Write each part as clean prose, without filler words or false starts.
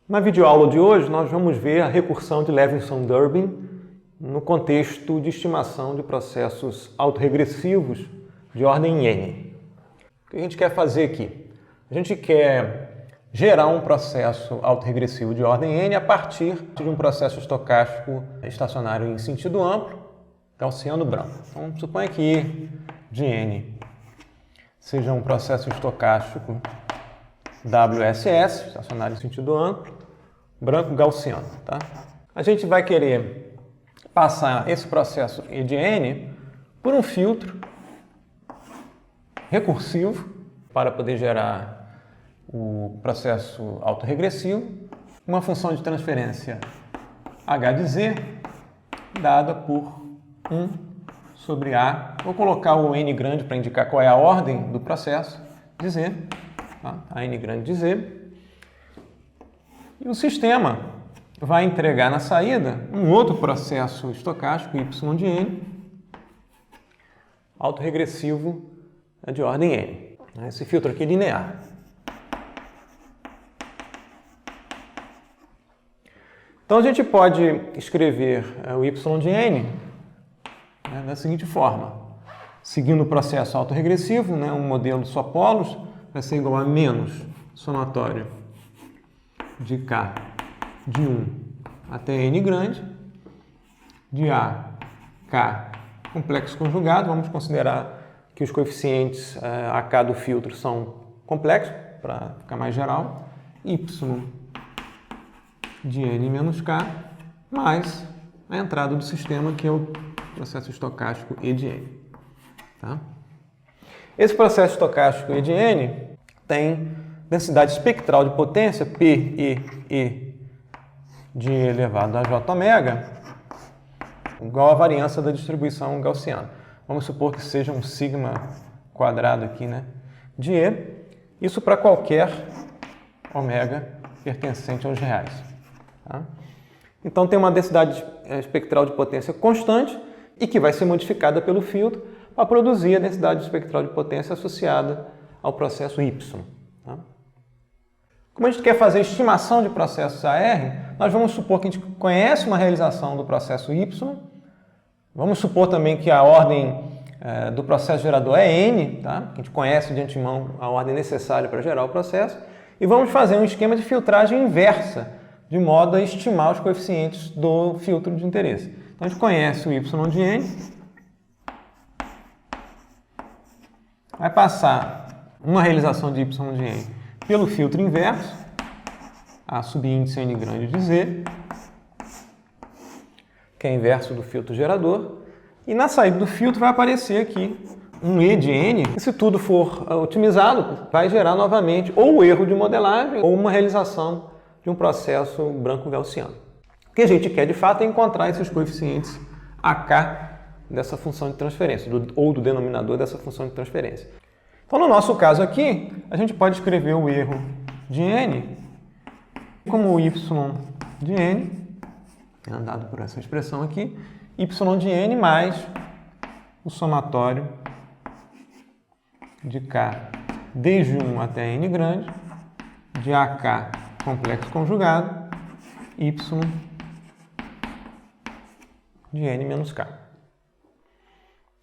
Na videoaula de hoje, nós vamos ver a recursão de Levinson-Durbin no contexto de estimação de processos autorregressivos de ordem N. O que a gente quer fazer aqui? A gente quer gerar um processo autorregressivo de ordem N a partir de um processo estocástico estacionário em sentido amplo, gaussiano branco. Então, suponha que I de N seja um processo estocástico WSS, estacionário em sentido amplo, branco gaussiano. Tá? A gente vai querer passar esse processo E de N por um filtro recursivo para poder gerar o processo autorregressivo, uma função de transferência H de Z dada por 1 sobre A. Vou colocar o N grande para indicar qual é a ordem do processo de Z. A N grande de Z, e o sistema vai entregar na saída um outro processo estocástico, Y de N, autorregressivo de ordem N. Esse filtro aqui é linear. Então a gente pode escrever o Y de N da seguinte forma, seguindo o processo autorregressivo, um modelo só polos, vai ser igual a menos somatório de K de 1 até N grande, de A, K, complexo conjugado. Vamos considerar que os coeficientes AK do filtro são complexos, para ficar mais geral, Y de N menos K, mais a entrada do sistema, que é o processo estocástico E de N. Tá? Esse processo estocástico E de N tem densidade espectral de potência, PE de elevado a J ômega, igual à variância da distribuição gaussiana. Vamos supor que seja um sigma quadrado aqui, de E. Isso para qualquer ômega pertencente aos reais. Tá? Então tem uma densidade espectral de potência constante e que vai ser modificada pelo filtro para produzir a densidade espectral de potência associada ao processo Y. Tá? Como a gente quer fazer estimação de processos AR, nós vamos supor que a gente conhece uma realização do processo Y, vamos supor também que a ordem do processo gerador é N, tá? A gente conhece de antemão a ordem necessária para gerar o processo, e vamos fazer um esquema de filtragem inversa, de modo a estimar os coeficientes do filtro de interesse. Então a gente conhece o Y de N, vai passar uma realização de Y de N pelo filtro inverso, a subíndice N grande de Z, que é inverso do filtro gerador, e na saída do filtro vai aparecer aqui um E de N, e se tudo for otimizado, vai gerar novamente ou erro de modelagem ou uma realização de um processo branco gaussiano. O que a gente quer de fato é encontrar esses coeficientes AK dessa função de transferência, ou do denominador dessa função de transferência. Então, no nosso caso aqui, a gente pode escrever o erro de N como o Y de N, dado por essa expressão aqui, Y de N mais o somatório de K desde 1 até N grande, de AK complexo conjugado, Y de N menos K.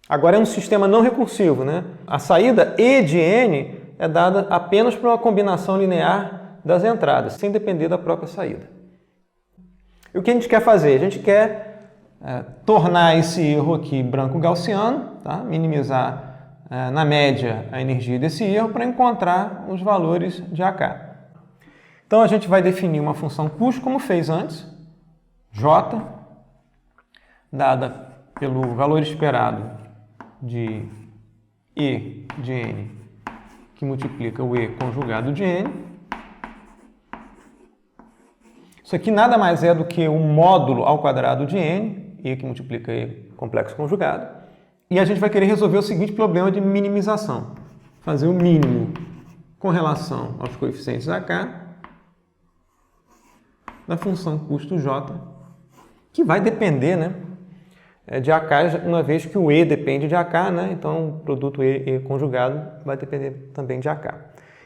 Agora é um sistema não recursivo, A saída E de N é dada apenas por uma combinação linear das entradas, sem depender da própria saída. E o que a gente quer fazer? A gente quer tornar esse erro aqui branco gaussiano, tá? Minimizar na média a energia desse erro para encontrar os valores de AK. Então a gente vai definir uma função custo como fez antes, J, dada pelo valor esperado de E de N, que multiplica o E conjugado de N. Isso aqui nada mais é do que o módulo ao quadrado de N, E que multiplica E complexo conjugado. E a gente vai querer resolver o seguinte problema de minimização. Fazer o mínimo com relação aos coeficientes AK da função custo J, que vai depender, de AK, uma vez que o E depende de AK, então o produto E conjugado vai depender também de AK.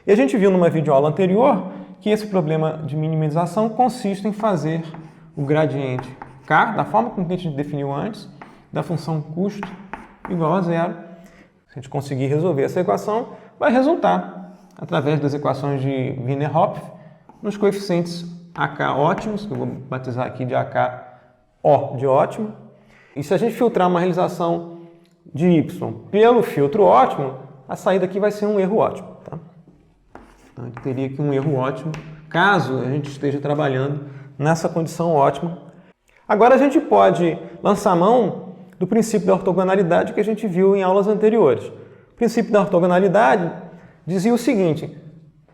E a gente viu numa videoaula anterior que esse problema de minimização consiste em fazer o gradiente K, da forma como a gente definiu antes, da função custo igual a zero. Se a gente conseguir resolver essa equação, vai resultar, através das equações de Wiener-Hopf, nos coeficientes AK ótimos, que eu vou batizar aqui de AK O de ótimo. E se a gente filtrar uma realização de Y pelo filtro ótimo, a saída aqui vai ser um erro ótimo. Tá? Então, a gente teria aqui um erro ótimo, caso a gente esteja trabalhando nessa condição ótima. Agora a gente pode lançar mão do princípio da ortogonalidade que a gente viu em aulas anteriores. O princípio da ortogonalidade dizia o seguinte: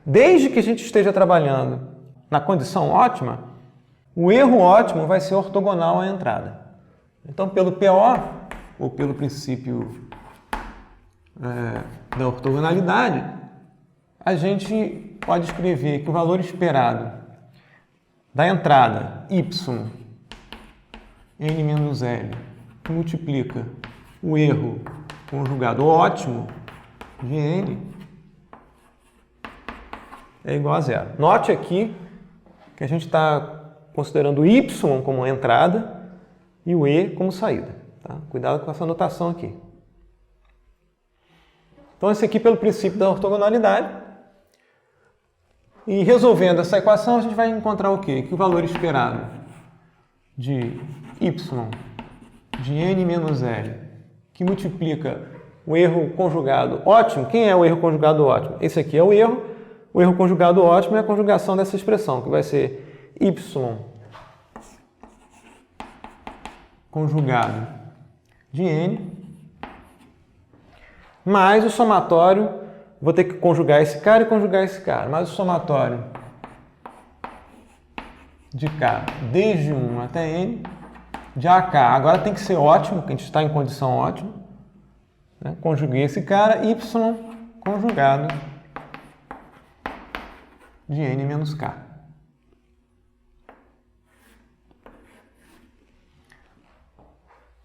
desde que a gente esteja trabalhando na condição ótima, o erro ótimo vai ser ortogonal à entrada. Então, pelo PO, ou pelo princípio da ortogonalidade, a gente pode escrever que o valor esperado da entrada y n menos L, que multiplica o erro conjugado ótimo de n, é igual a zero. Note aqui que a gente está considerando o y como entrada e o e como saída. Tá? Cuidado com essa notação aqui. Então, esse aqui pelo princípio da ortogonalidade. E resolvendo essa equação, a gente vai encontrar o quê? Que o valor esperado de y de n menos L, que multiplica o erro conjugado ótimo. Quem é o erro conjugado ótimo? Esse aqui é o erro. O erro conjugado ótimo é a conjugação dessa expressão, que vai ser y conjugado de n, mais o somatório, vou ter que conjugar esse cara e conjugar esse cara, mais o somatório de k desde 1 até n, de AK, agora tem que ser ótimo, que a gente está em condição ótima, né? Conjuguei esse cara, y conjugado de n menos k.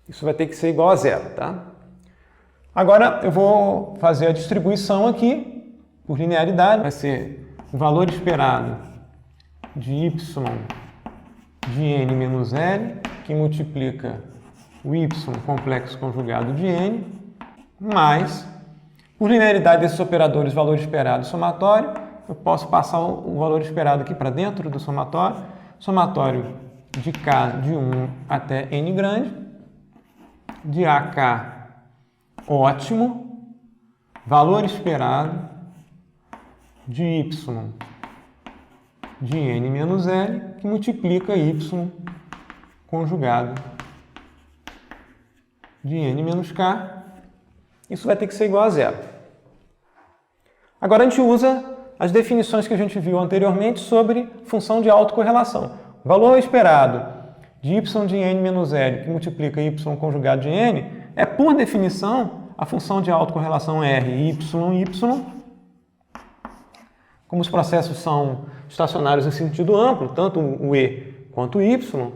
Isso vai ter que ser igual a zero, tá? Agora eu vou fazer a distribuição aqui, por linearidade. Vai ser o valor esperado de y de n menos L, que multiplica o y complexo conjugado de n, mais, por linearidade desses operadores, valor esperado e somatório, eu posso passar o valor esperado aqui para dentro do somatório. Somatório de k de 1 até n grande, de AK ótimo, valor esperado de y de n menos L, que multiplica y conjugado de n menos k. Isso vai ter que ser igual a zero. Agora a gente usa as definições que a gente viu anteriormente sobre função de autocorrelação. O valor esperado de y de n menos L, que multiplica y conjugado de n, é, por definição, a função de autocorrelação R, y. Como os processos são estacionários em sentido amplo, tanto o E quanto o Y,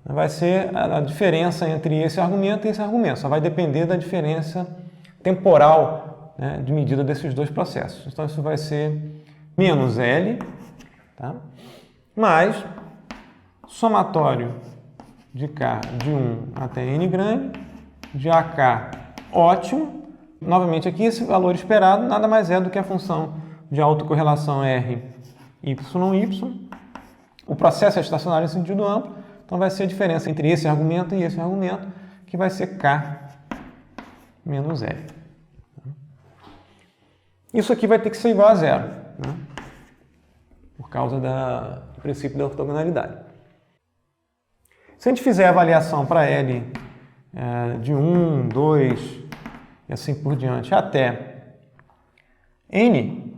vai ser a diferença entre esse argumento e esse argumento. Só vai depender da diferença temporal, né, de medida desses dois processos. Então, isso vai ser menos L, tá? Mais somatório de K de 1 até N grande, de AK ótimo. Novamente aqui, esse valor esperado nada mais é do que a função de autocorrelação R, y. O processo é estacionário em sentido amplo, então vai ser a diferença entre esse argumento e esse argumento, que vai ser K menos L. Isso aqui vai ter que ser igual a zero, né? Por causa do princípio da ortogonalidade. Se a gente fizer a avaliação para L de 1, 2 e assim por diante até N,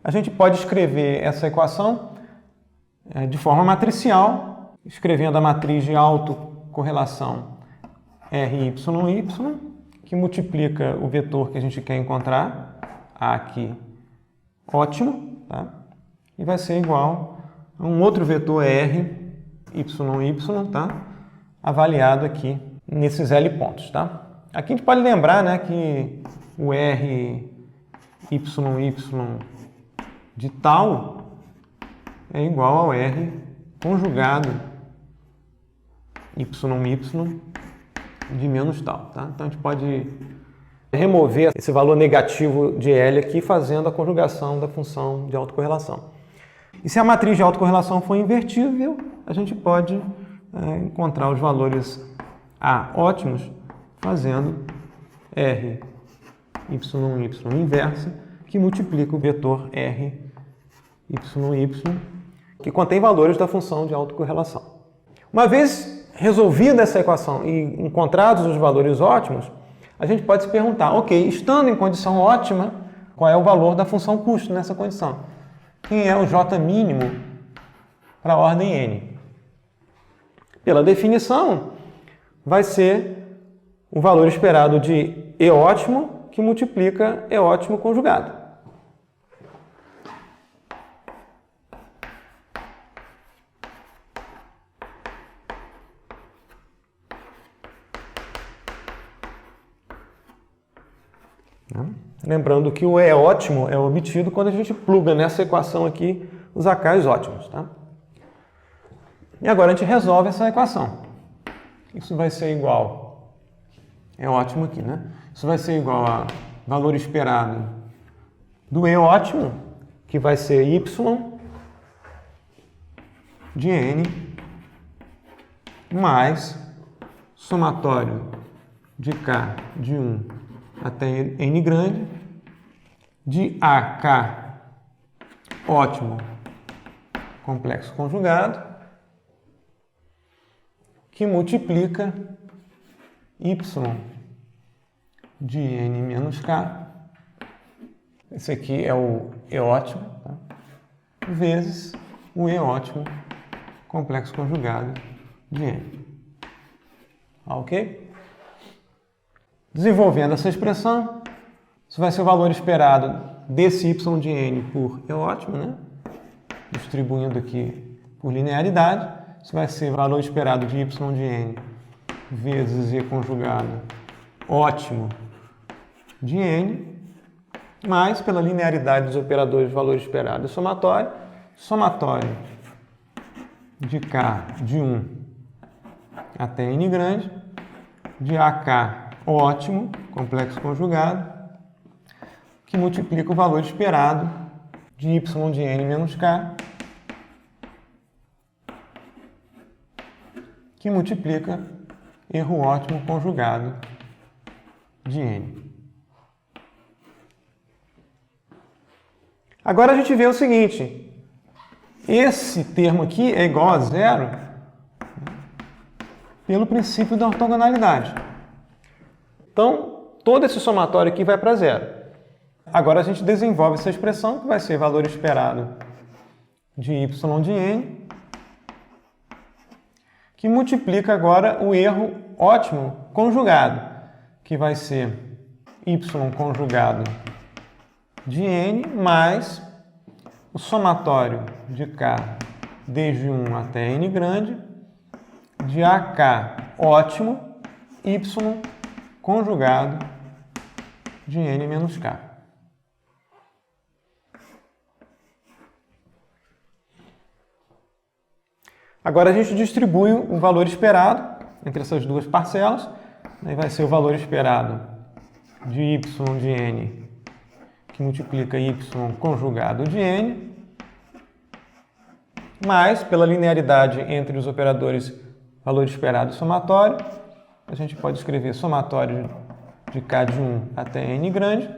a gente pode escrever essa equação de forma matricial, escrevendo a matriz de autocorrelação RY, que multiplica o vetor que a gente quer encontrar, A aqui, ótimo, tá? E vai ser igual a um outro vetor R, YY, tá? Avaliado aqui nesses L pontos, tá? Aqui a gente pode lembrar, né, que o R, YY de tal é igual ao R conjugado YY de menos tal. Tá? Então a gente pode remover esse valor negativo de L aqui fazendo a conjugação da função de autocorrelação. E se a matriz de autocorrelação for invertível, a gente pode encontrar os valores A ótimos fazendo R YY inversa, que multiplica o vetor R YY, que contém valores da função de autocorrelação. Uma vez resolvida essa equação e encontrados os valores ótimos, a gente pode se perguntar, ok, estando em condição ótima, qual é o valor da função custo nessa condição? Quem é o J mínimo para a ordem N? Pela definição, vai ser o valor esperado de E ótimo que multiplica E ótimo conjugado. Lembrando que o E ótimo é obtido quando a gente pluga nessa equação aqui os AKs ótimos. Tá? E agora a gente resolve essa equação. Isso vai ser igual, é ótimo aqui, né? Isso vai ser igual a valor esperado do E ótimo, que vai ser Y de N, mais somatório de K de 1 até N grande, de AK ótimo complexo conjugado, que multiplica Y de N menos K, esse aqui é o E ótimo, tá? Vezes o E ótimo complexo conjugado de N. Ok? Desenvolvendo essa expressão, isso vai ser o valor esperado desse y de n por E ótimo, né? Distribuindo aqui por linearidade. Isso vai ser o valor esperado de y de n vezes E conjugado ótimo de n, mais pela linearidade dos operadores de valor esperado somatório, somatório de k de 1 até n grande, de AK ótimo, complexo conjugado, que multiplica o valor esperado de y de n menos k, que multiplica erro ótimo conjugado de n. Agora a gente vê o seguinte, esse termo aqui é igual a zero pelo princípio da ortogonalidade. Então, todo esse somatório aqui vai para zero. Agora a gente desenvolve essa expressão, que vai ser valor esperado de y de n, que multiplica agora o erro ótimo conjugado, que vai ser y conjugado de n mais o somatório de k desde 1 até n grande, de AK ótimo, y conjugado de n menos k. Agora a gente distribui o valor esperado entre essas duas parcelas. Aí vai ser o valor esperado de y de n, que multiplica y conjugado de n, mais pela linearidade entre os operadores valor esperado e somatório. A gente pode escrever somatório de k de 1 até n grande,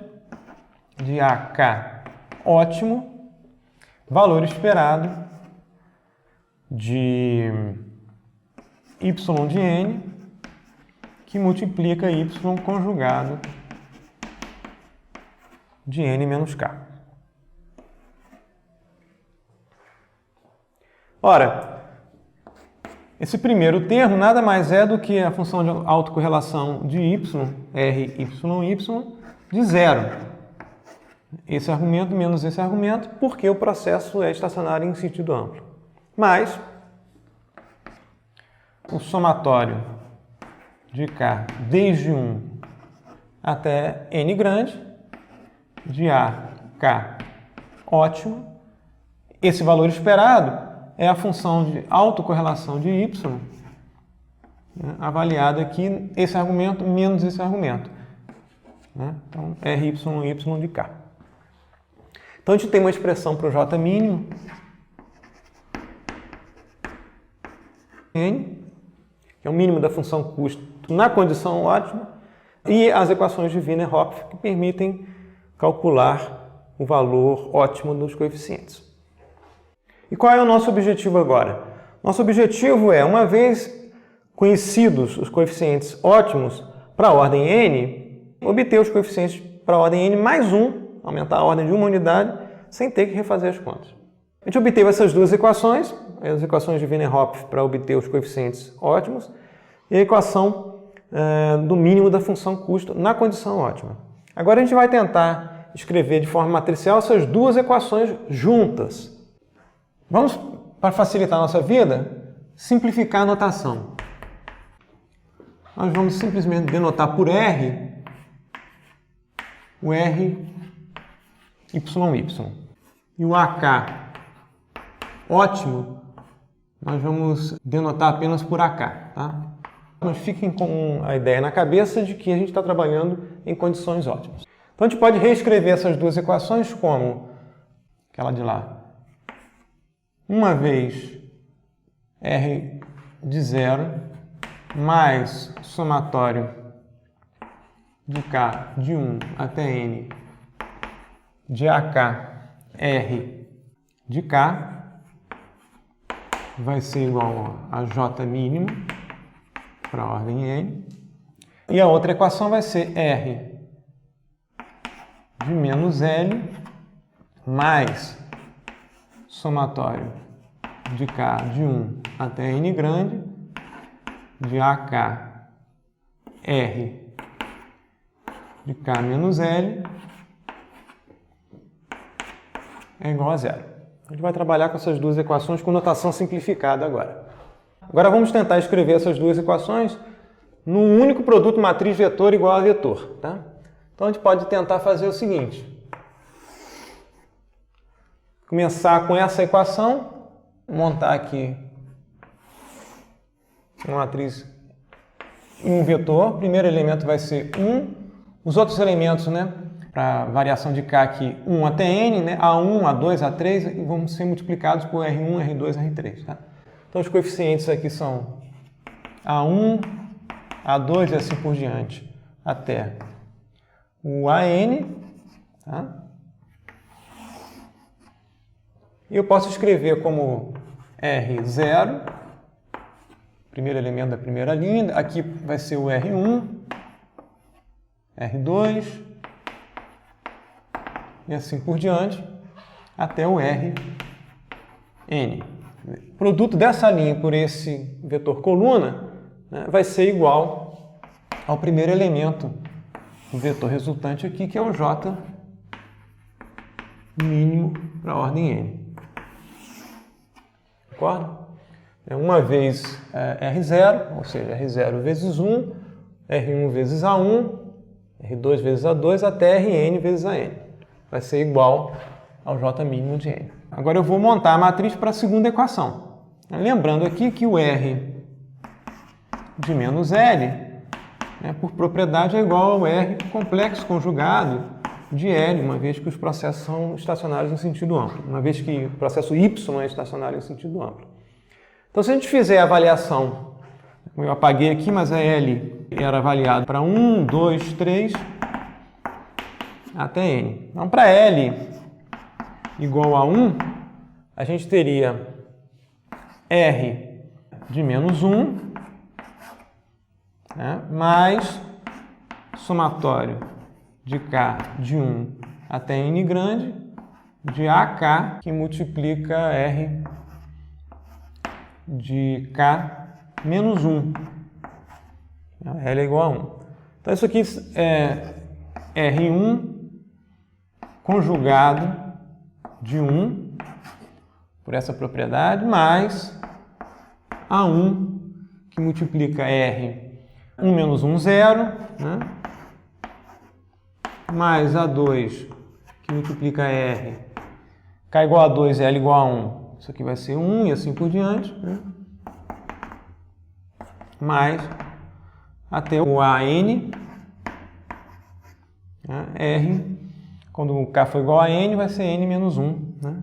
de AK ótimo, valor esperado de y de n, que multiplica y conjugado de n menos k. Ora, esse primeiro termo nada mais é do que a função de autocorrelação de y, R, y, de zero. Esse argumento menos esse argumento, porque o processo é estacionário em sentido amplo. Mas o somatório de k desde 1 até n grande, de AK ótima. Esse valor esperado é a função de autocorrelação de y, né, avaliada aqui, esse argumento menos esse argumento. Né? Então, RY e Y de K. Então, a gente tem uma expressão para o J mínimo, N, que é o mínimo da função custo na condição ótima, e as equações de Wiener-Hopf, que permitem calcular o valor ótimo dos coeficientes. E qual é o nosso objetivo agora? Nosso objetivo é, uma vez conhecidos os coeficientes ótimos para a ordem n, obter os coeficientes para a ordem n mais 1, aumentar a ordem de uma unidade, sem ter que refazer as contas. A gente obteve essas duas equações, as equações de Wiener-Hopf para obter os coeficientes ótimos, e a equação do mínimo da função custo na condição ótima. Agora a gente vai tentar escrever de forma matricial essas duas equações juntas. Vamos, para facilitar a nossa vida, simplificar a notação. Nós vamos simplesmente denotar por R o R YY. E o AK ótimo, nós vamos denotar apenas por AK. Tá? Mas fiquem com a ideia na cabeça de que a gente está trabalhando em condições ótimas. Então a gente pode reescrever essas duas equações como aquela de lá. Uma vez R de 0 mais somatório de K de 1 até N de AK R de K vai ser igual a J mínimo para a ordem N. E a outra equação vai ser R de menos L mais somatório de K de 1 até N grande de AK R de K menos L é igual a 0. A gente vai trabalhar com essas duas equações com notação simplificada agora. Agora vamos tentar escrever essas duas equações num único produto matriz vetor igual a vetor. Tá? Então a gente pode tentar fazer o seguinte. Começar com essa equação, montar aqui uma matriz em um vetor. O primeiro elemento vai ser 1. Os outros elementos, né, para variação de K aqui, 1 até N, né, A1, A2, A3, e vão ser multiplicados por R1, R2, R3. Tá? Então os coeficientes aqui são A1, A2 e assim por diante, até o AN. Tá? E eu posso escrever como R0, primeiro elemento da primeira linha, aqui vai ser o R1, R2, e assim por diante, até o Rn. O produto dessa linha por esse vetor coluna, né, vai ser igual ao primeiro elemento do vetor resultante aqui, que é o J mínimo para a ordem N. Concorda? Uma vez R0, ou seja, R0 vezes 1, R1 vezes A1, R2 vezes A2, até Rn vezes AN. Vai ser igual ao J mínimo de N. Agora eu vou montar a matriz para a segunda equação. Lembrando aqui que o R de menos L, né, por propriedade, é igual ao R complexo conjugado de L, uma vez que os processos são estacionários em sentido amplo, uma vez que o processo Y é estacionário em sentido amplo. Então, se a gente fizer a avaliação, eu apaguei aqui, mas a L era avaliado para 1, 2, 3, até N. Então, para L igual a 1, a gente teria R de menos 1, né, mais somatório de K de 1 até N grande, de AK, que multiplica R de K menos 1. L é igual a 1. Então, isso aqui é R1 conjugado de 1, por essa propriedade, mais A1, que multiplica R, 1 menos 1, 0, né? Mais A2, que multiplica R K igual a 2 e L igual a 1, isso aqui vai ser 1 e assim por diante, né? Mais até o AN, né? R, quando o K for igual a N, vai ser N menos 1, né?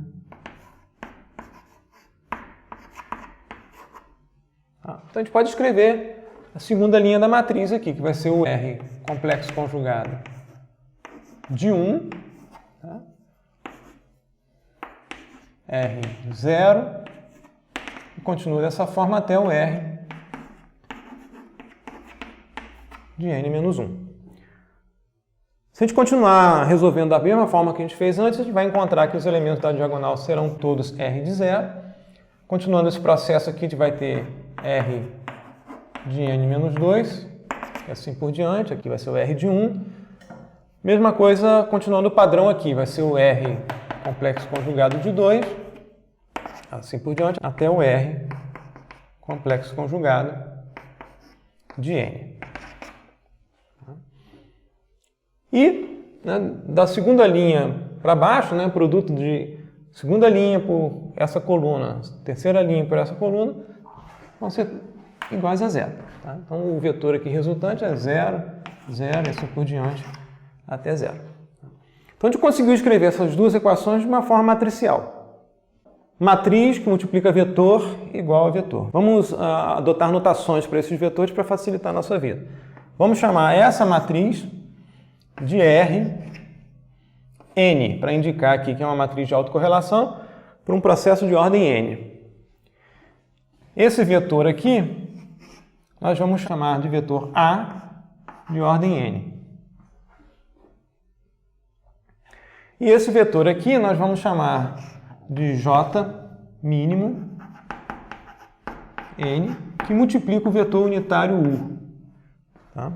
Então a gente pode escrever a segunda linha da matriz aqui, que vai ser o R complexo conjugado de 1, tá? R0, e continua dessa forma até o R de N menos 1. Se a gente continuar resolvendo da mesma forma que a gente fez antes, a gente vai encontrar que os elementos da diagonal serão todos R de 0. Continuando esse processo aqui, a gente vai ter R de N menos 2, e assim por diante. Aqui vai ser o R de 1. Mesma coisa, continuando o padrão aqui, vai ser o R complexo conjugado de 2, assim por diante, até o R complexo conjugado de N. E, né, da segunda linha para baixo, né, produto de segunda linha por essa coluna, terceira linha por essa coluna, vão ser iguais a 0. Tá? Então, o vetor aqui resultante é 0, 0 e assim por diante até 0. Então, a gente conseguiu escrever essas duas equações de uma forma matricial. Matriz que multiplica vetor igual a vetor. Vamos adotar notações para esses vetores para facilitar a nossa vida. Vamos chamar essa matriz de R, N, para indicar aqui que é uma matriz de autocorrelação para um processo de ordem N. Esse vetor aqui, nós vamos chamar de vetor A de ordem N. E esse vetor aqui nós vamos chamar de J mínimo N, que multiplica o vetor unitário U. Tá?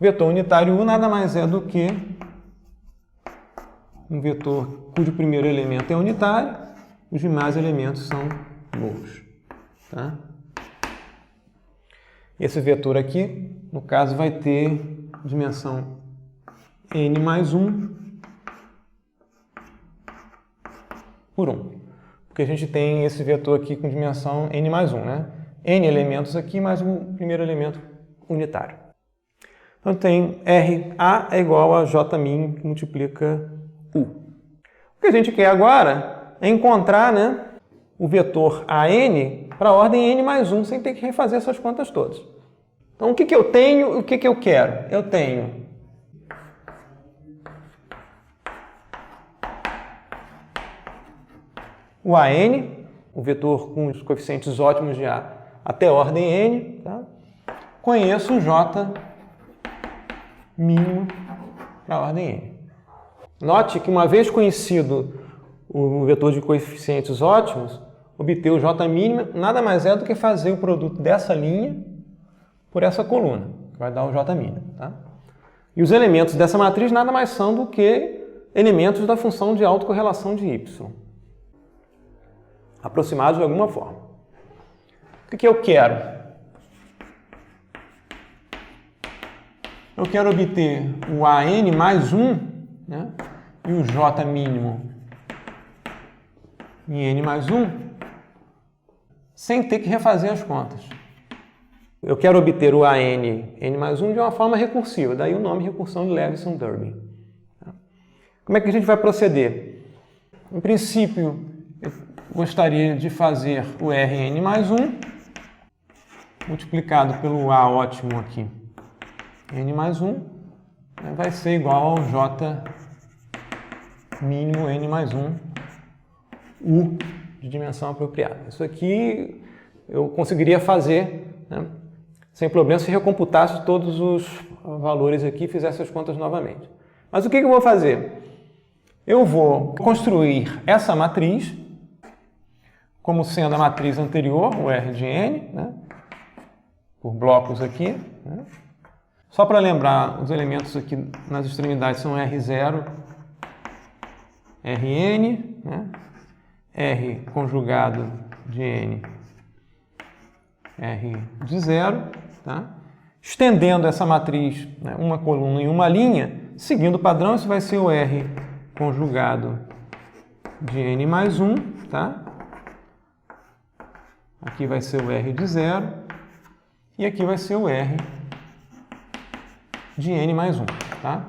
O vetor unitário U nada mais é do que um vetor cujo primeiro elemento é unitário, os demais elementos são nulos. Tá? Esse vetor aqui, no caso, vai ter dimensão N mais 1 por 1. Porque a gente tem esse vetor aqui com dimensão N mais 1, né? N elementos aqui mais o primeiro elemento unitário. Então tem RA é igual a Jmin que multiplica U. O que a gente quer agora é encontrar, né, o vetor AN para a ordem N mais 1 sem ter que refazer essas contas todas. Então o que eu tenho e o que eu quero? Eu tenho o AN, o vetor com os coeficientes ótimos de A até a ordem N. Tá? Conheço o J mínimo para a ordem N. Note que uma vez conhecido o vetor de coeficientes ótimos, obter o J mínimo nada mais é do que fazer o produto dessa linha por essa coluna, que vai dar o J mínimo. Tá? E os elementos dessa matriz nada mais são do que elementos da função de autocorrelação de Y, aproximados de alguma forma. O que eu quero? Eu quero obter o AN mais 1, né, e o J mínimo em N mais 1, sem ter que refazer as contas. Eu quero obter o AN N mais 1 de uma forma recursiva, daí o nome recursão de Leveson-Dubin. Como é que a gente vai proceder? Em princípio, eu gostaria de fazer o Rn mais 1 multiplicado pelo A ótimo aqui, N mais 1, vai ser igual ao J mínimo N mais 1, U de dimensão apropriada. Isso aqui eu conseguiria fazer, né, sem problema se recomputasse todos os valores aqui e fizesse as contas novamente. Mas o que eu vou fazer? Eu vou construir essa matriz como sendo a matriz anterior, o R de N, né, por blocos aqui. Né. Só para lembrar, os elementos aqui nas extremidades são R0, Rn, né, R conjugado de N, R de 0. Tá. Estendendo essa matriz, né, uma coluna em uma linha, seguindo o padrão, isso vai ser o R conjugado de n mais 1, tá? Aqui vai ser o R de 0 e aqui vai ser o R de n mais 1, tá?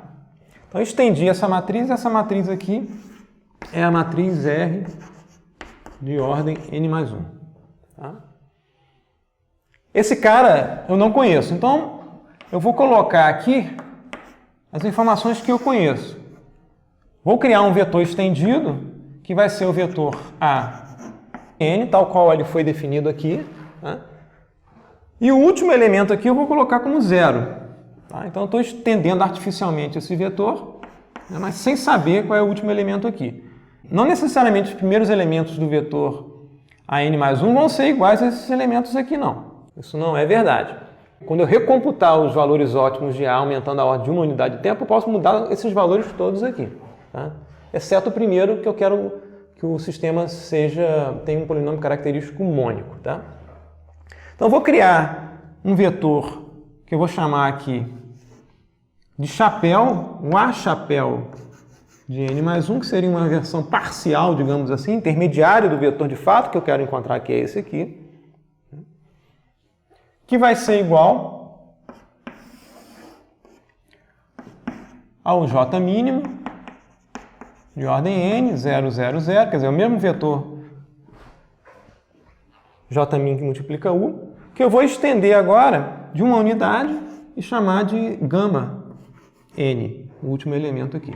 Então, eu estendi essa matriz aqui é a matriz R de ordem n mais 1, tá? Esse cara eu não conheço, então eu vou colocar aqui as informações que eu conheço. Vou criar um vetor estendido, que vai ser o vetor AN, tal qual ele foi definido aqui, tá? E o último elemento aqui eu vou colocar como 0. Tá? Então, eu estou estendendo artificialmente esse vetor, né, mas sem saber qual é o último elemento aqui. Não necessariamente os primeiros elementos do vetor AN mais 1 vão ser iguais a esses elementos aqui, não. Isso não é verdade. Quando eu recomputar os valores ótimos de A aumentando a ordem de uma unidade de tempo, eu posso mudar esses valores todos aqui, tá? Exceto o primeiro, que eu quero que o sistema tenha um polinômio característico mônico, tá? Então, eu vou criar um vetor que eu vou chamar aqui de chapéu, o A chapéu de n mais 1, que seria uma versão parcial, digamos assim, intermediária do vetor de fato, que eu quero encontrar, que é esse aqui, que vai ser igual ao J mínimo de ordem n, 0, 0, 0, quer dizer, o mesmo vetor J min que multiplica U, que eu vou estender agora de uma unidade e chamar de gama n, o último elemento aqui.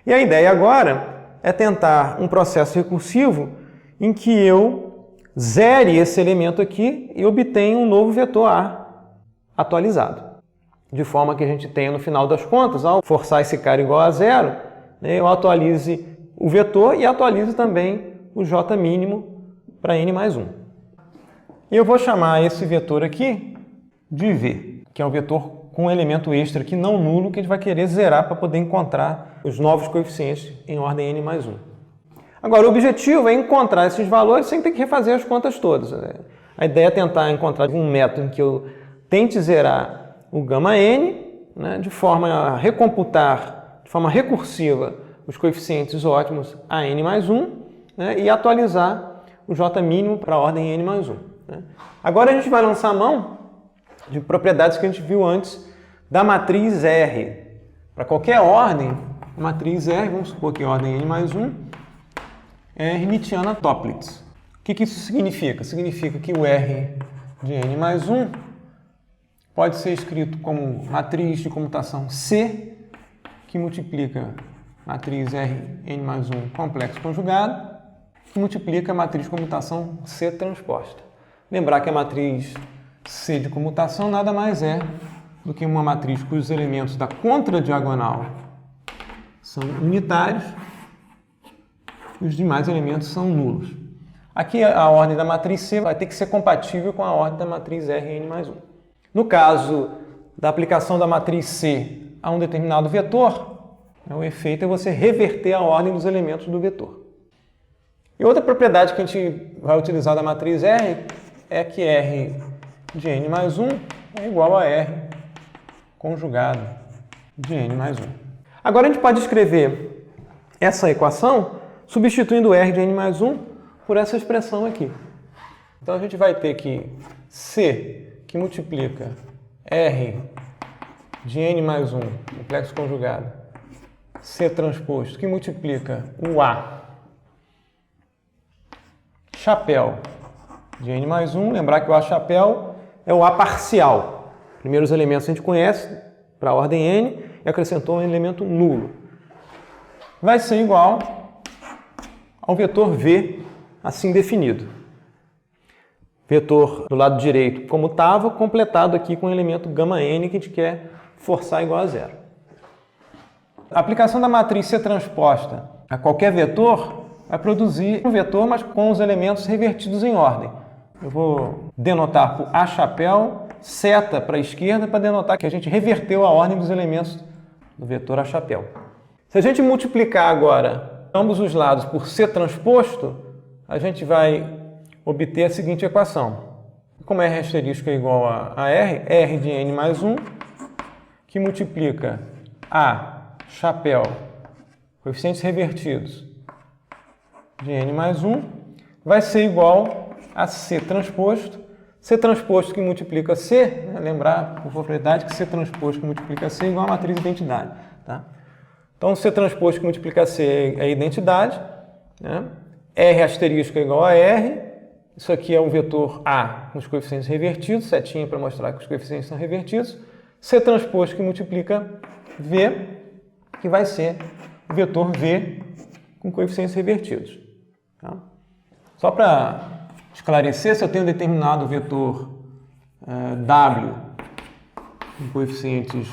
E a ideia agora é tentar um processo recursivo em que eu zere esse elemento aqui e obtenha um novo vetor A atualizado. De forma que a gente tenha, no final das contas, ao forçar esse cara igual a 0, né, eu atualize o vetor e atualize também o J mínimo para n mais 1. E eu vou chamar esse vetor aqui de V, que é um vetor com um elemento extra aqui não nulo que a gente vai querer zerar para poder encontrar os novos coeficientes em ordem n mais 1. Agora, o objetivo é encontrar esses valores sem ter que refazer as contas todas. A ideia é tentar encontrar um método em que eu tente zerar o gama n, né, de forma a recomputar de forma recursiva os coeficientes ótimos a n mais 1, né, e atualizar o J mínimo para a ordem n mais 1. Né. Agora a gente vai lançar a mão de propriedades que a gente viu antes da matriz R. Para qualquer ordem, a matriz R, vamos supor que a ordem n mais 1, é hermitiana Toeplitz. O que isso significa? Significa que o R de n mais 1 pode ser escrito como matriz de comutação C, que multiplica matriz Rn mais 1 complexo conjugado, que multiplica a matriz de comutação C transposta. Lembrar que a matriz C de comutação nada mais é do que uma matriz cujos elementos da contradiagonal são unitários e os demais elementos são nulos. Aqui a ordem da matriz C vai ter que ser compatível com a ordem da matriz Rn mais 1. No caso da aplicação da matriz C a um determinado vetor, o efeito é você reverter a ordem dos elementos do vetor. E outra propriedade que a gente vai utilizar da matriz R é que R de n mais 1 é igual a R conjugado de n mais 1. Agora a gente pode escrever essa equação substituindo R de n mais 1 por essa expressão aqui. Então a gente vai ter que C, que multiplica R de n mais 1, complexo conjugado, C transposto, que multiplica o A chapéu de n mais 1. Lembrar que o A chapéu é o A parcial. Primeiros elementos a gente conhece para a ordem n e acrescentou um elemento nulo. Vai ser igual ao vetor V assim definido. Vetor do lado direito como estava, completado aqui com o elemento gama n que a gente quer forçar igual a 0. A aplicação da matriz C transposta a qualquer vetor vai produzir um vetor, mas com os elementos revertidos em ordem. Eu vou denotar por A chapéu, seta para a esquerda, para denotar que a gente reverteu a ordem dos elementos do vetor A chapéu. Se a gente multiplicar agora ambos os lados por C transposto, a gente vai obter a seguinte equação. Como R asterisco é igual a R, R de n mais 1 que multiplica A, chapéu, coeficientes revertidos, de n mais 1, vai ser igual a C transposto. C transposto que multiplica C, né? Lembrar por propriedade que C transposto que multiplica C é igual a matriz de identidade. Tá? Então, C transposto que multiplica C é a identidade, né? R asterisco é igual a R, isso aqui é um vetor A com os coeficientes revertidos, setinha para mostrar que os coeficientes são revertidos. C transposto que multiplica V, que vai ser o vetor V com coeficientes revertidos. Tá? Só para esclarecer, se eu tenho um determinado vetor W com coeficientes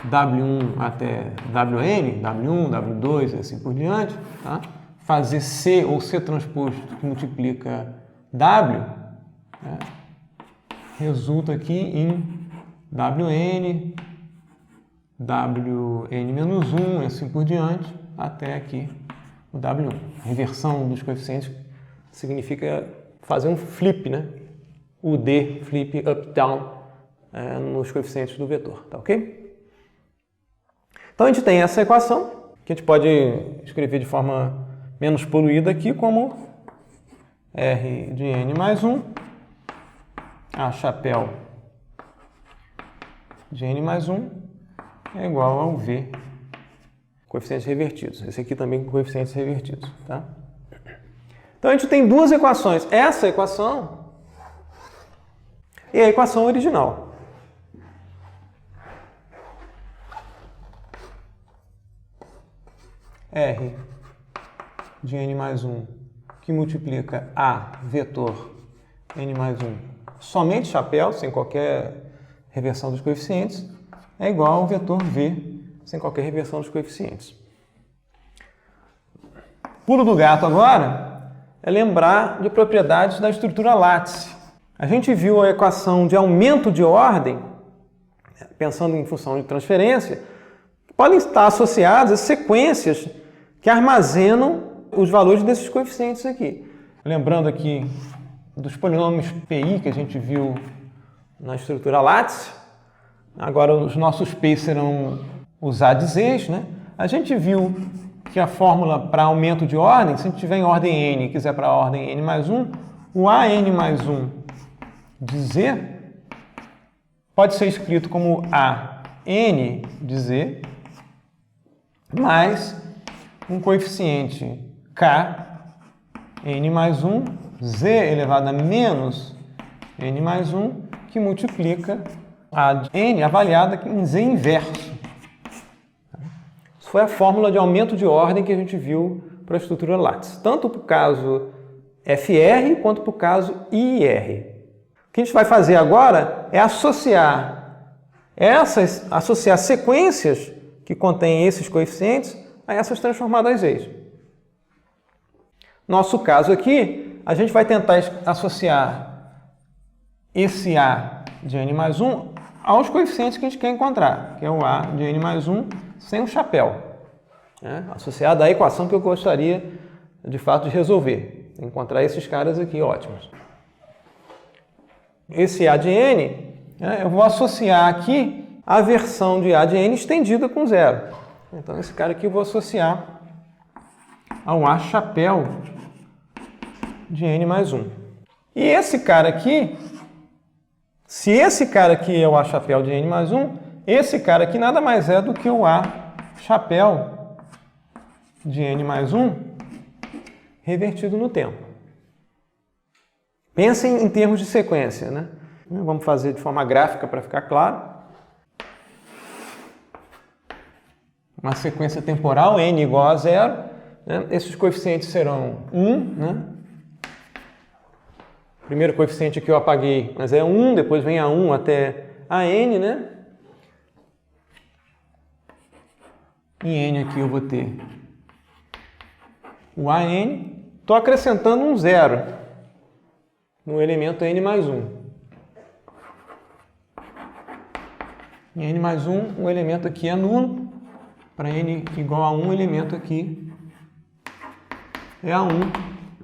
W1 até Wn, W1, W2 e assim por diante, tá? Fazer C ou C transposto que multiplica W, né? Resulta aqui em Wn, Wn-1 e assim por diante, até aqui o W1. A reversão dos coeficientes significa fazer um flip, né? O D, flip up-down, nos coeficientes do vetor, tá ok? Então a gente tem essa equação, que a gente pode escrever de forma menos poluída aqui como R de n mais 1, A chapéu de n mais 1 é igual ao V, coeficientes revertidos. Esse aqui também com coeficientes revertidos, tá? Então a gente tem duas equações, essa equação e a equação original. R de n mais 1 que multiplica A vetor n mais 1 somente chapéu, sem qualquer reversão dos coeficientes, é igual ao vetor V sem qualquer reversão dos coeficientes. Pulo do gato agora é lembrar de propriedades da estrutura látice. A gente viu a equação de aumento de ordem, pensando em função de transferência, podem estar associadas a sequências que armazenam os valores desses coeficientes aqui. Lembrando aqui dos polinômios PI que a gente viu na estrutura látice, agora os nossos P serão os ADZs, né? A gente viu que a fórmula para aumento de ordem, se a gente tiver em ordem n e quiser para a ordem n mais 1, o AN mais 1 de Z pode ser escrito como AN de Z mais um coeficiente K, n mais 1, Z elevado a menos n mais 1, que multiplica a n avaliada em Z inverso. Isso foi a fórmula de aumento de ordem que a gente viu para a estrutura látice, tanto para o caso FR quanto para o caso IR. O que a gente vai fazer agora é associar sequências que contêm esses coeficientes a essas transformadas Z's. Nosso caso aqui, a gente vai tentar associar esse A de n mais 1 aos coeficientes que a gente quer encontrar, que é o A de n mais 1 sem o chapéu, né? Associado à equação que eu gostaria, de fato, de resolver. Encontrar esses caras aqui ótimos. Esse A de n, né, eu vou associar aqui a versão de A de n estendida com zero. Então, esse cara aqui eu vou associar ao A chapéu de n mais 1. E esse cara aqui, se esse cara aqui é o A chapéu de n mais 1, esse cara aqui nada mais é do que o A chapéu de n mais 1 revertido no tempo. Pensem em termos de sequência, né? Vamos fazer de forma gráfica para ficar claro. Uma sequência temporal, n igual a 0. Né? Esses coeficientes serão 1, né? O primeiro coeficiente aqui eu apaguei, mas é 1, depois vem a 1 até a n, né? Em n aqui eu vou ter o AN. Estou acrescentando um zero no elemento n mais 1. Em n mais 1, o elemento aqui é nulo. Para n igual a 1, o elemento aqui é a 1.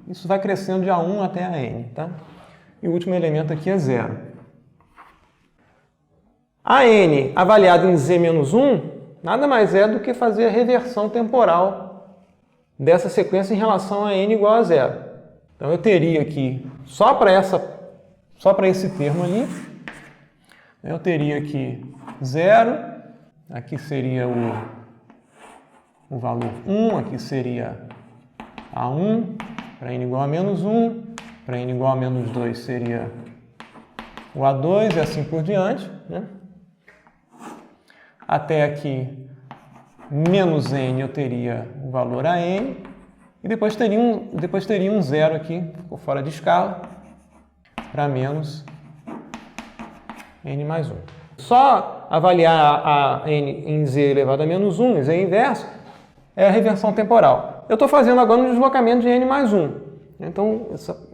Isso vai crescendo de A1 até a n, tá? E o último elemento aqui é 0. A n avaliado em z menos 1 nada mais é do que fazer a reversão temporal dessa sequência em relação a n igual a 0. Então eu teria aqui, só para esse termo ali, eu teria aqui 0, aqui seria o valor 1, aqui seria A1, para n igual a menos 1, para n igual a menos 2 seria o A2 e assim por diante, né? Até aqui, menos n, eu teria o valor a n, e depois teria um zero aqui, ficou fora de escala, para menos n mais 1. Só avaliar a n em z elevado a menos 1, z inverso, é a reversão temporal. Eu estou fazendo agora um deslocamento de n mais 1. Então,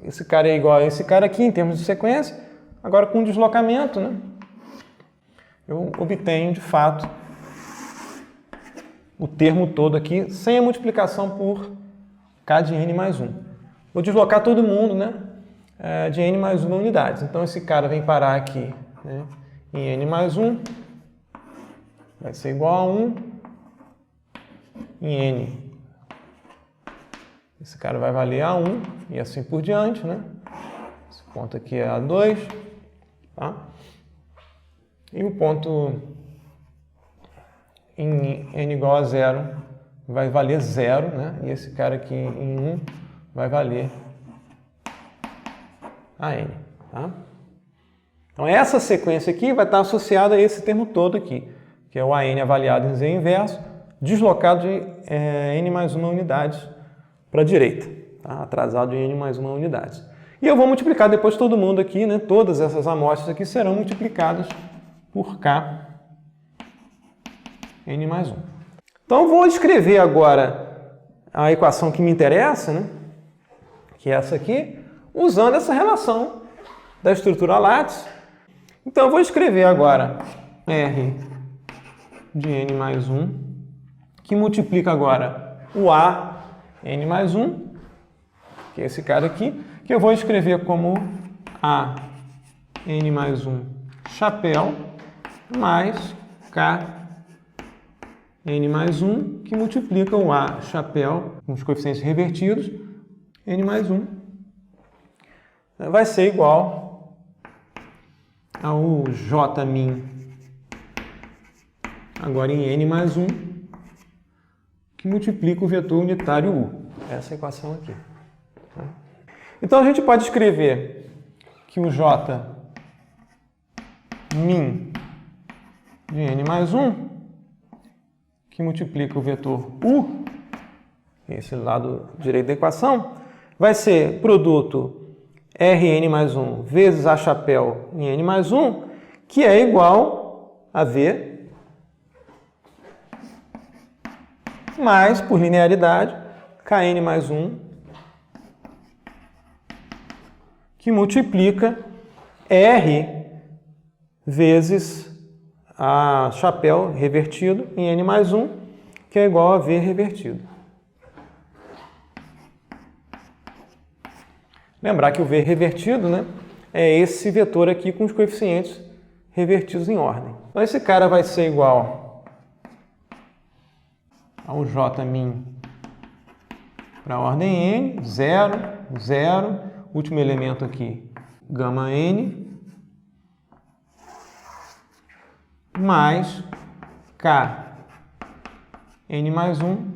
esse cara é igual a esse cara aqui em termos de sequência. Agora, com deslocamento, né, eu obtenho, de fato, o termo todo aqui, sem a multiplicação por k de n mais 1. Vou deslocar todo mundo, né, de n mais 1 unidades. Então, esse cara vem parar aqui, né, em n mais 1, vai ser igual a 1, em n, esse cara vai valer A1 e assim por diante, né? Esse ponto aqui é A2, tá? E o ponto em n igual a 0 vai valer 0, né? E esse cara aqui em 1 vai valer AN, tá? Então essa sequência aqui vai estar associada a esse termo todo aqui, que é o AN avaliado em z inverso, deslocado de n mais 1 unidade para a direita, tá? Atrasado de n mais 1 unidade. E eu vou multiplicar depois todo mundo aqui, né? Todas essas amostras aqui serão multiplicadas por k n mais 1. Então, eu vou escrever agora a equação que me interessa, né? Que é essa aqui, usando essa relação da estrutura látice. Então, eu vou escrever agora R de n mais 1, que multiplica agora o A n mais 1, que é esse cara aqui, que eu vou escrever como A n mais 1 chapéu mais K n mais 1, que multiplica o A chapéu com os coeficientes revertidos, n mais 1, vai ser igual ao J min agora em n mais 1, que multiplica o vetor unitário U. Essa equação aqui. Então, a gente pode escrever que o J min de n mais 1, que multiplica o vetor U, esse lado direito da equação, vai ser produto Rn mais 1 vezes A chapéu em n mais 1, que é igual a V mais, por linearidade, Kn mais 1, que multiplica R vezes A chapéu revertido em n mais 1, que é igual a V revertido. Lembrar que o V revertido, né, é esse vetor aqui com os coeficientes revertidos em ordem. Então, esse cara vai ser igual ao J min para a ordem n, 0, 0, último elemento aqui, gama n, mais K n mais 1,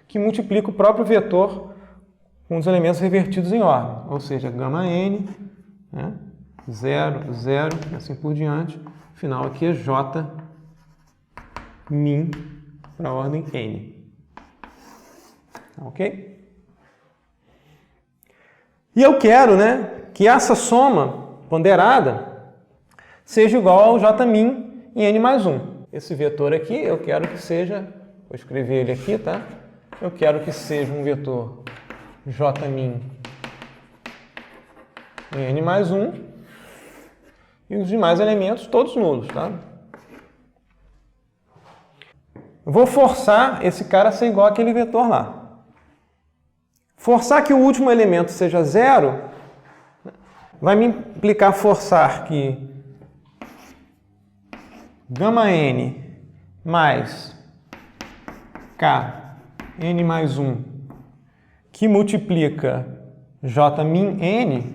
que multiplica o próprio vetor com os elementos revertidos em ordem, ou seja, gama n, né, 0, 0, e assim por diante. O final aqui é J min para a ordem n. Ok? E eu quero, né, que essa soma ponderada seja igual ao J min em n mais 1. Esse vetor aqui, eu quero que seja, vou escrever ele aqui, tá? Eu quero que seja um vetor J min em n mais 1 e os demais elementos todos nulos, tá? Eu vou forçar esse cara a ser igual àquele vetor lá. Forçar que o último elemento seja 0 vai me implicar forçar que gama n mais k n mais 1 que multiplica j min n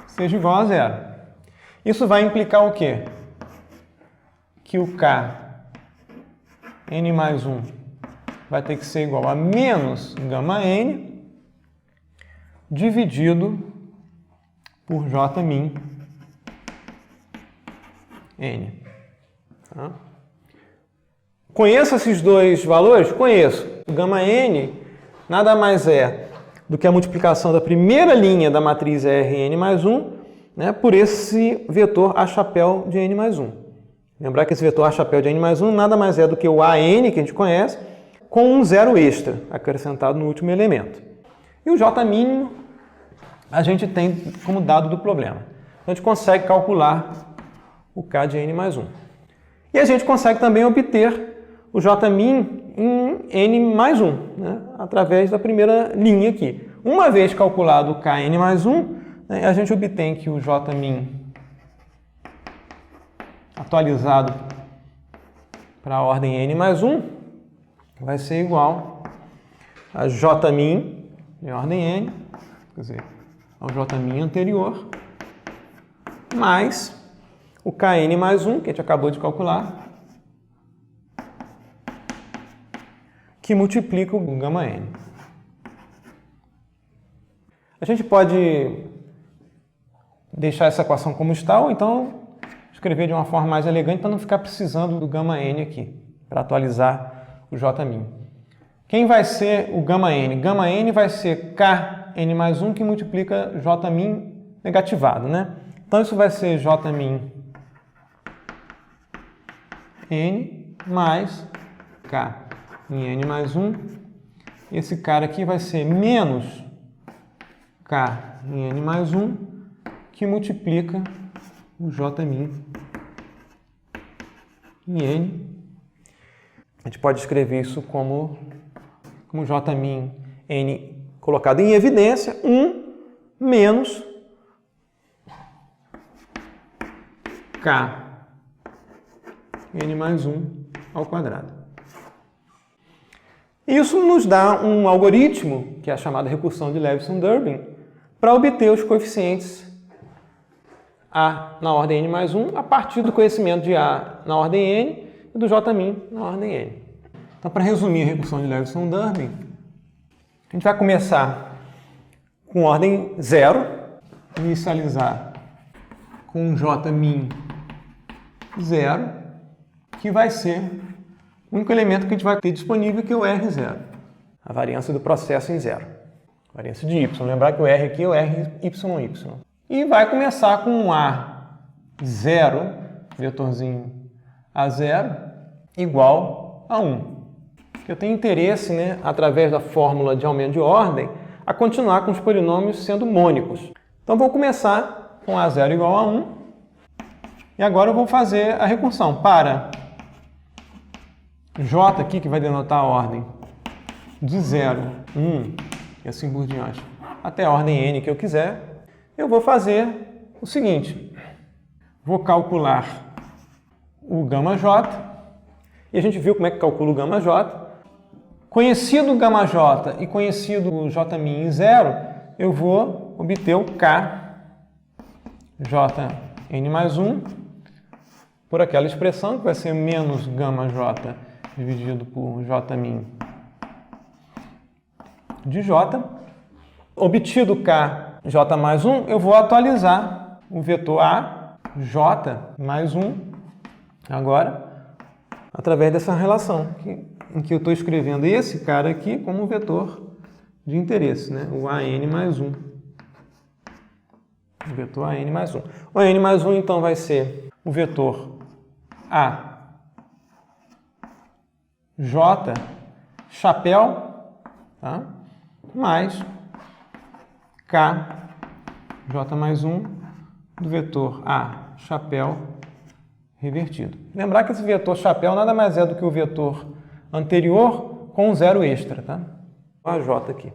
seja igual a zero. Isso vai implicar o quê? Que o k n mais 1 vai ter que ser igual a menos gama n dividido por j min n. Tá? Conheço esses dois valores? Conheço. O gama n nada mais é do que a multiplicação da primeira linha da matriz Rn mais 1, né, por esse vetor A chapéu de n mais 1. Lembrar que esse vetor A chapéu de n mais 1 nada mais é do que o AN, que a gente conhece, com um zero extra acrescentado no último elemento. E o J mínimo a gente tem como dado do problema. Então a gente consegue calcular o K de n mais 1. E a gente consegue também obter o J min em n mais 1, né, através da primeira linha aqui. Uma vez calculado o K n mais 1, né, a gente obtém que o J min atualizado para a ordem n mais 1 vai ser igual a J min de ordem n, quer dizer, ao J min anterior, mais o Kn mais 1, que a gente acabou de calcular, que multiplica o gama n. A gente pode deixar essa equação como está, ou então escrever de uma forma mais elegante para não ficar precisando do gama n aqui, para atualizar o J min. Quem vai ser o gama n? Gama n vai ser Kn mais 1 que multiplica J min negativado, né? Então isso vai ser J min n mais K em n mais 1. Esse cara aqui vai ser menos K em n mais 1, que multiplica o J min em n. A gente pode escrever isso como J min n colocado em evidência, 1 menos K n mais 1 ao quadrado. Isso nos dá um algoritmo, que é a chamada recursão de Leveson-Durbin, para obter os coeficientes A na ordem n mais 1 a partir do conhecimento de A na ordem n e do J min na ordem n. Então, para resumir a recursão de Leveson-Durbin, a gente vai começar com ordem 0, inicializar com J min 0, que vai ser o único elemento que a gente vai ter disponível, que é o R0, a variância do processo em zero, variância de y. Lembrar que o R aqui é o RYY. E vai começar com um A0, vetorzinho A0, igual a 1. Eu tenho interesse, né, através da fórmula de aumento de ordem, a continuar com os polinômios sendo mônicos. Então, vou começar com A0 igual a 1. E agora eu vou fazer a recursão para J aqui, que vai denotar a ordem de 0, 1 e assim por diante, até a ordem n que eu quiser. Eu vou fazer o seguinte: vou calcular o gama j, e a gente viu como é que calcula o gama j. Conhecido o gama j e conhecido o j min em 0, eu vou obter o k j n mais 1 por aquela expressão que vai ser menos gama j dividido por j min de j. Obtido k j mais 1, eu vou atualizar o vetor a j mais 1 agora através dessa relação em que eu estou escrevendo esse cara aqui como vetor de interesse, né? O an mais 1. O vetor an mais 1. O an mais 1 então vai ser o vetor a j chapéu, tá? Mais k j mais 1 do vetor a chapéu revertido. Lembrar que esse vetor chapéu nada mais é do que o vetor anterior com um zero extra, tá? A j aqui.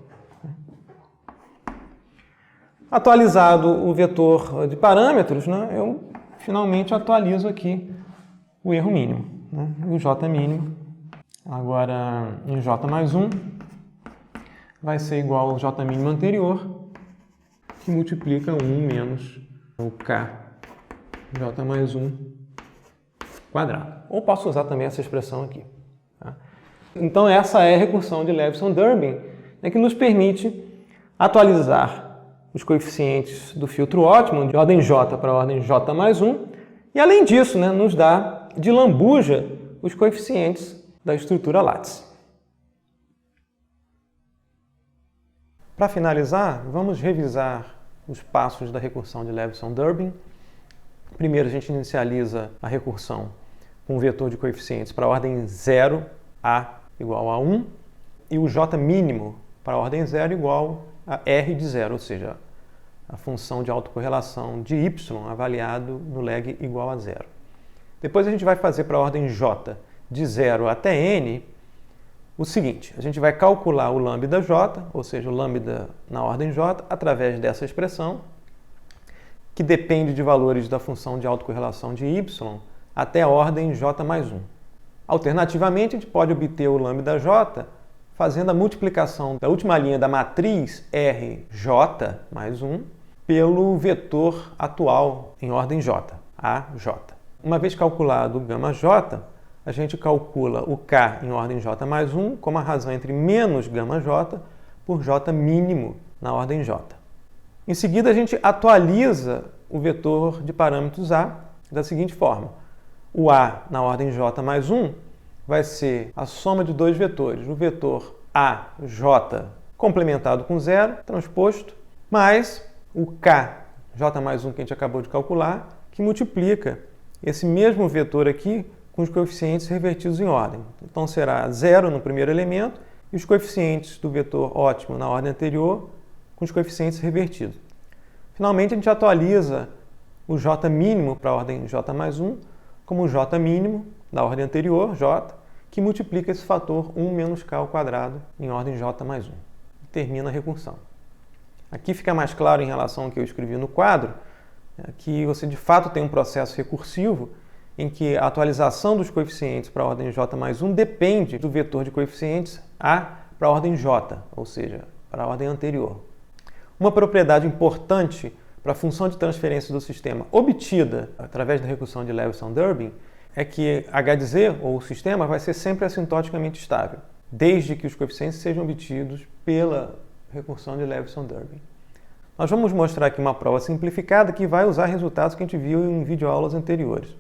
Atualizado o vetor de parâmetros, né, eu finalmente atualizo aqui o erro mínimo, né, e o J mínimo. Agora, em J mais 1, vai ser igual ao J mínimo anterior, que multiplica 1 menos o K J mais 1 quadrado. Ou posso usar também essa expressão aqui. Tá? Então, essa é a recursão de Leveson-Dörbing, né, que nos permite atualizar os coeficientes do filtro ótimo de ordem J para a ordem J mais 1, e além disso, né, nos dá de lambuja os coeficientes da estrutura lattice. Para finalizar, vamos revisar os passos da recursão de Leveson-Dörbing. Primeiro, a gente inicializa a recursão com um vetor de coeficientes para a ordem 0, A igual a 1, e o J mínimo para a ordem 0 igual a R de 0, ou seja, a função de autocorrelação de y avaliado no leg igual a 0. Depois a gente vai fazer para a ordem J de 0 até n o seguinte: a gente vai calcular o lambda j, ou seja, o lambda na ordem j, através dessa expressão, que depende de valores da função de autocorrelação de y até a ordem j mais 1. Alternativamente, a gente pode obter o lambda j fazendo a multiplicação da última linha da matriz Rj mais 1 pelo vetor atual em ordem j, AJ. Uma vez calculado o gama j, a gente calcula o K em ordem j mais 1 como a razão entre menos gama j por j mínimo na ordem j. Em seguida, a gente atualiza o vetor de parâmetros A da seguinte forma: o A na ordem j mais 1 vai ser a soma de dois vetores, o vetor AJ complementado com 0, transposto, mais o K, J mais 1 que a gente acabou de calcular, que multiplica esse mesmo vetor aqui com os coeficientes revertidos em ordem. Então será 0 no primeiro elemento e os coeficientes do vetor ótimo na ordem anterior com os coeficientes revertidos. Finalmente, a gente atualiza o J mínimo para a ordem J mais 1 como o J mínimo da ordem anterior, J, que multiplica esse fator 1 menos K ao quadrado em ordem J mais 1. E termina a recursão. Aqui fica mais claro em relação ao que eu escrevi no quadro, que você de fato tem um processo recursivo em que a atualização dos coeficientes para a ordem J mais 1 depende do vetor de coeficientes A para a ordem J, ou seja, para a ordem anterior. Uma propriedade importante para a função de transferência do sistema obtida através da recursão de Leveson-Dörbing é que H de Z, ou o sistema, vai ser sempre assintoticamente estável, desde que os coeficientes sejam obtidos pela recursão de Leveson-Dörbing. Nós vamos mostrar aqui uma prova simplificada que vai usar resultados que a gente viu em videoaulas anteriores.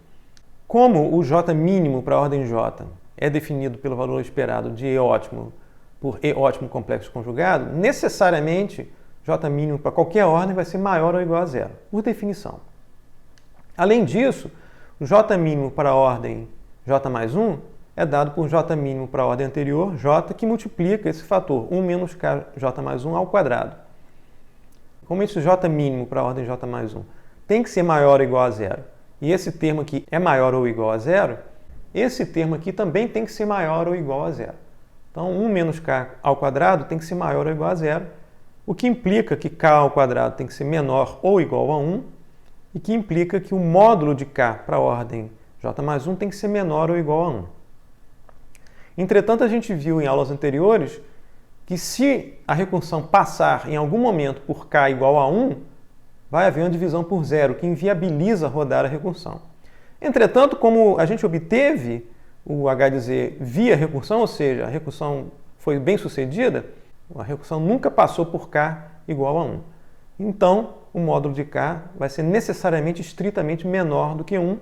Como o J mínimo para a ordem J é definido pelo valor esperado de E ótimo por E ótimo complexo conjugado, necessariamente J mínimo para qualquer ordem vai ser maior ou igual a 0, por definição. Além disso, o J mínimo para a ordem J mais 1 é dado por J mínimo para a ordem anterior, J, que multiplica esse fator 1 menos K J mais 1 ao quadrado. Como esse J mínimo para a ordem J mais 1 tem que ser maior ou igual a 0, e esse termo aqui é maior ou igual a 0, esse termo aqui também tem que ser maior ou igual a 0. Então, 1 menos K ao quadrado tem que ser maior ou igual a 0, o que implica que K ao quadrado tem que ser menor ou igual a 1, e que implica que o módulo de K para a ordem J mais 1 tem que ser menor ou igual a 1. Entretanto, a gente viu em aulas anteriores que se a recursão passar em algum momento por K igual a 1, vai haver uma divisão por 0, que inviabiliza rodar a recursão. Entretanto, como a gente obteve o H de Z via recursão, ou seja, a recursão foi bem sucedida, a recursão nunca passou por K igual a 1. Então, o módulo de K vai ser necessariamente estritamente menor do que 1,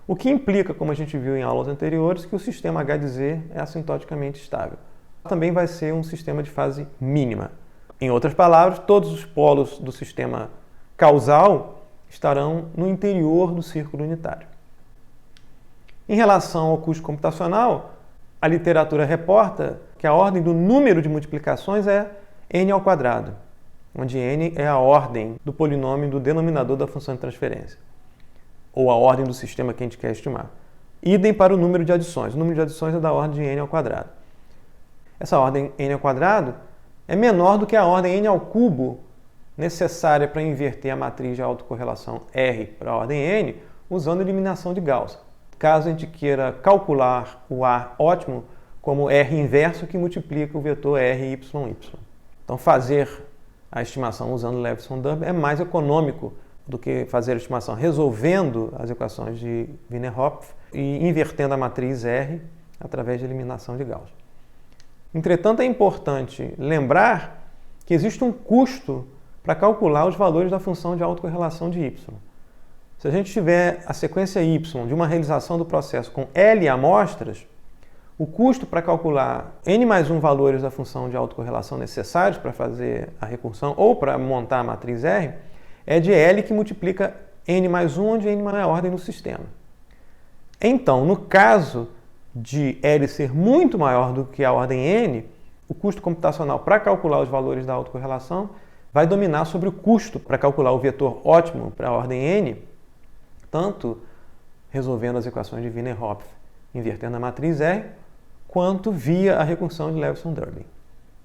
o que implica, como a gente viu em aulas anteriores, que o sistema H de Z é assintoticamente estável. Também vai ser um sistema de fase mínima. Em outras palavras, todos os polos do sistema causal estarão no interior do círculo unitário. Em relação ao custo computacional, a literatura reporta que a ordem do número de multiplicações é n ao quadrado, onde n é a ordem do polinômio do denominador da função de transferência, ou a ordem do sistema que a gente quer estimar. Idem para o número de adições. O número de adições é da ordem de n ao quadrado. Essa ordem n ao quadrado é menor do que a ordem n ao cubo necessária para inverter a matriz de autocorrelação R para a ordem N usando eliminação de Gauss. Caso a gente queira calcular o A ótimo como R inverso que multiplica o vetor R, Y, Y. Então, fazer a estimação usando Leveson-Dubé é mais econômico do que fazer a estimação resolvendo as equações de Wiener-Hopf e invertendo a matriz R através de eliminação de Gauss. Entretanto, é importante lembrar que existe um custo para calcular os valores da função de autocorrelação de y. Se a gente tiver a sequência y de uma realização do processo com L amostras, o custo para calcular n mais 1 valores da função de autocorrelação necessários para fazer a recursão ou para montar a matriz R é de L que multiplica n mais 1, onde n é a ordem no sistema. Então, no caso de L ser muito maior do que a ordem n, o custo computacional para calcular os valores da autocorrelação vai dominar sobre o custo para calcular o vetor ótimo para a ordem n, tanto resolvendo as equações de Wiener-Hopf invertendo a matriz R, quanto via a recursão de Leveson-Dubé.